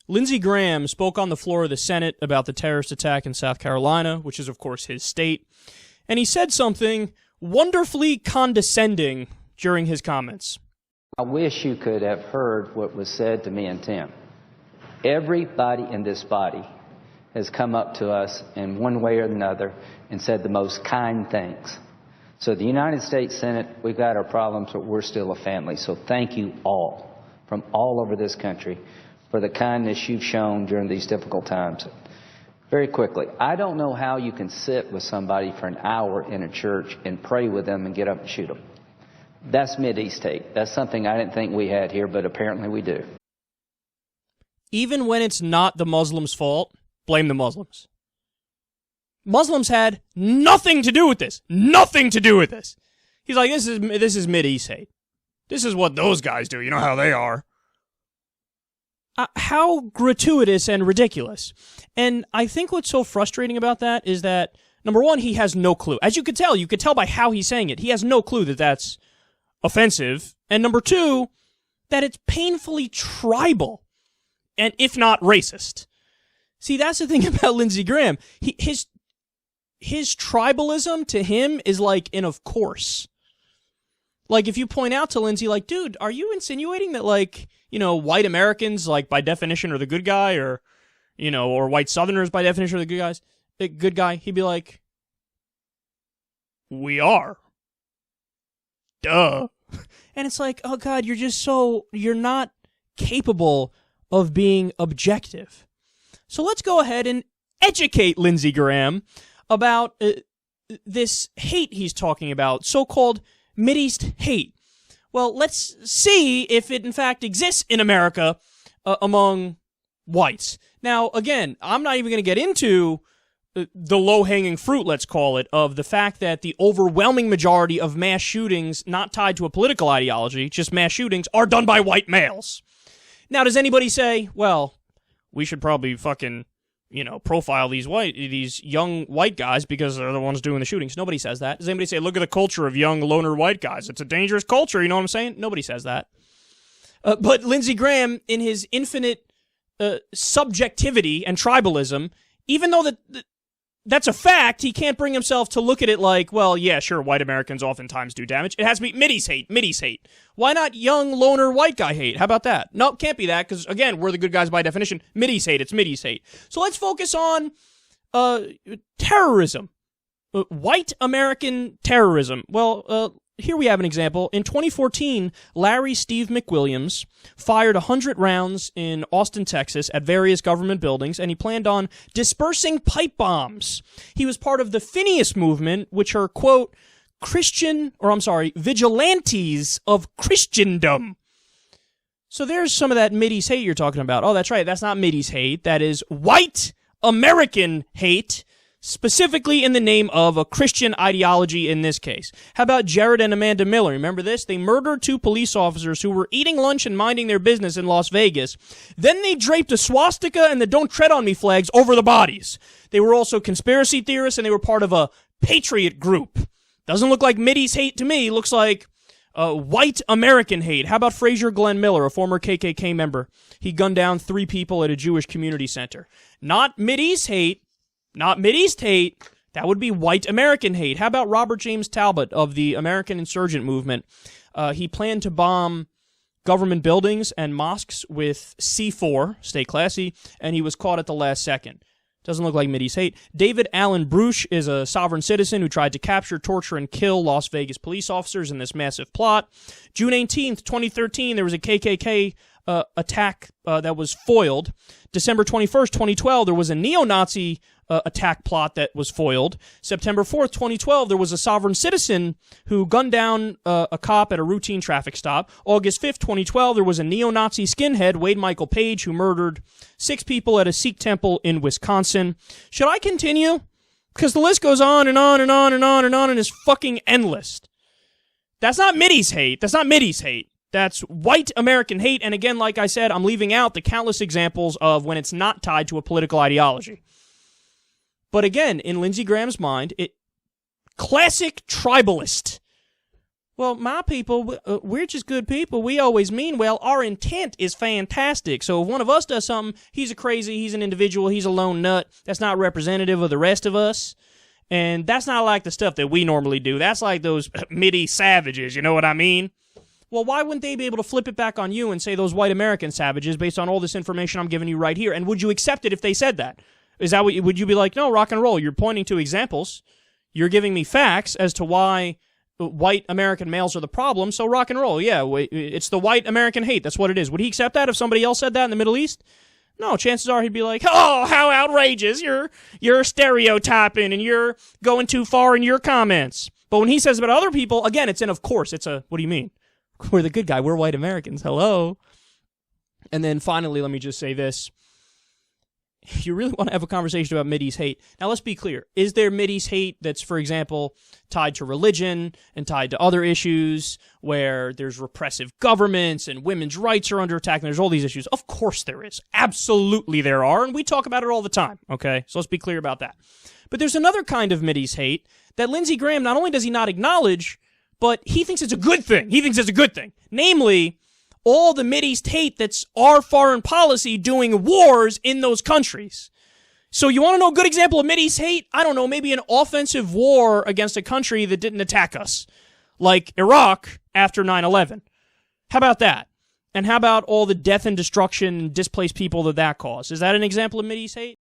Lindsey Graham spoke on the floor of the Senate about the terrorist attack in South Carolina, which is, of course, his state, and he said something wonderfully condescending during his comments. I wish you could have heard what was said to me and Tim. Everybody in this body has come up to us in one way or another and said the most kind things. So the United States Senate, we've got our problems, but we're still a family. So thank you all from all over this country for the kindness you've shown during these difficult times. Very quickly, I don't know how you can sit with somebody for an hour in a church and pray with them and get up and shoot them. That's Mideast hate. That's something I didn't think we had here, but apparently we do. Even when it's not the Muslims' fault, blame the Muslims. Muslims had nothing to do with this. Nothing to do with this. He's like, this is Mideast hate. This is what those guys do. You know how they are. How gratuitous and ridiculous. And I think what's so frustrating about that is that, number one, he has no clue. As you could tell by how he's saying it. He has no clue that that's offensive. And number two, that it's painfully tribal, and if not racist. See, that's the thing about Lindsey Graham. His tribalism to him is like an of course. Like, if you point out to Lindsey, like, dude, are you insinuating that, like, you know, white Americans, like, by definition, are the good guy, or, you know, or white Southerners, by definition, are the good guy? He'd be like, we are. Duh. And it's like, oh, God, you're not capable of being objective. So let's go ahead and educate Lindsey Graham about this hate he's talking about, so-called Mideast hate. Well, let's see if it in fact exists in America among whites. Now, again, I'm not even going to get into the low-hanging fruit, let's call it, of the fact that the overwhelming majority of mass shootings, not tied to a political ideology, just mass shootings, are done by white males. Now, does anybody say, well, we should probably fucking, you know, profile these young white guys because they're the ones doing the shootings? Nobody says that. Does anybody say, look at the culture of young loner white guys? It's a dangerous culture, you know what I'm saying? Nobody says that. But Lindsey Graham, in his infinite subjectivity and tribalism, even though that's a fact, he can't bring himself to look at it like, well, yeah, sure, white Americans oftentimes do damage. It has to be Mideast hate. Why not young loner white guy hate? How about that? No, can't be that, because, again, we're the good guys by definition. Mideast hate, it's Mideast hate. So let's focus on terrorism. White American terrorism. Well, here we have an example. In 2014, Larry Steve McWilliams fired 100 rounds in Austin, Texas at various government buildings, and he planned on dispersing pipe bombs. He was part of the Phineas movement, which are, quote, vigilantes of Christendom. So there's some of that Mideast hate you're talking about. Oh, that's right. That's not Mideast hate. That is white American hate, specifically in the name of a Christian ideology in this case. How about Jared and Amanda Miller? Remember this? They murdered 2 police officers who were eating lunch and minding their business in Las Vegas. Then they draped a swastika and the Don't Tread on Me flags over the bodies. They were also conspiracy theorists, and they were part of a patriot group. Doesn't look like Mideast hate to me. Looks like white American hate. How about Frazier Glenn Miller, a former KKK member? He gunned down 3 people at a Jewish community center. Not Mideast hate. Not Mideast hate. That would be white American hate. How about Robert James Talbot of the American Insurgent Movement? He planned to bomb government buildings and mosques with C4, stay classy, and he was caught at the last second. Doesn't look like Mideast hate. David Allen Bruce is a sovereign citizen who tried to capture, torture, and kill Las Vegas police officers in this massive plot. June 18th, 2013, there was a KKK attack that was foiled. December 21st, 2012, there was a neo-Nazi attack plot that was foiled. September 4th, 2012, there was a sovereign citizen who gunned down a cop at a routine traffic stop. August 5th, 2012, there was a neo-Nazi skinhead, Wade Michael Page, who murdered 6 people at a Sikh temple in Wisconsin. Should I continue? Because the list goes on and on and on and on and on and is fucking endless. That's not Mideast hate. That's not Mideast hate. That's white American hate, and again, like I said, I'm leaving out the countless examples of when it's not tied to a political ideology. But again, in Lindsey Graham's mind, classic tribalist. Well, my people, we're just good people. We always mean well. Our intent is fantastic. So if one of us does something, he's he's an individual, he's a lone nut. That's not representative of the rest of us. And that's not like the stuff that we normally do. That's like those Mideast savages, you know what I mean? Well, why wouldn't they be able to flip it back on you and say those white American savages based on all this information I'm giving you right here? And would you accept it if they said that? Is that what would you be like, no, rock and roll, you're pointing to examples. You're giving me facts as to why white American males are the problem, so rock and roll. Yeah, it's the white American hate. That's what it is. Would he accept that if somebody else said that in the Middle East? No, chances are he'd be like, oh, how outrageous. You're stereotyping and you're going too far in your comments. But when he says about other people, again, it's of course. It's what do you mean? We're the good guy. We're white Americans. Hello. And then finally, let me just say this. If you really want to have a conversation about Mideast hate, now let's be clear. Is there Mideast hate that's, for example, tied to religion and tied to other issues where there's repressive governments and women's rights are under attack and there's all these issues? Of course there is. Absolutely there are, and we talk about it all the time, okay? So let's be clear about that. But there's another kind of Mideast hate that Lindsey Graham, not only does he not acknowledge, but he thinks it's a good thing. He thinks it's a good thing. Namely, all the Mideast hate that's our foreign policy doing wars in those countries. So you want to know a good example of Mideast hate? I don't know, maybe an offensive war against a country that didn't attack us, like Iraq after 9/11. How about that? And how about all the death and destruction and displaced people that caused? Is that an example of Mideast hate?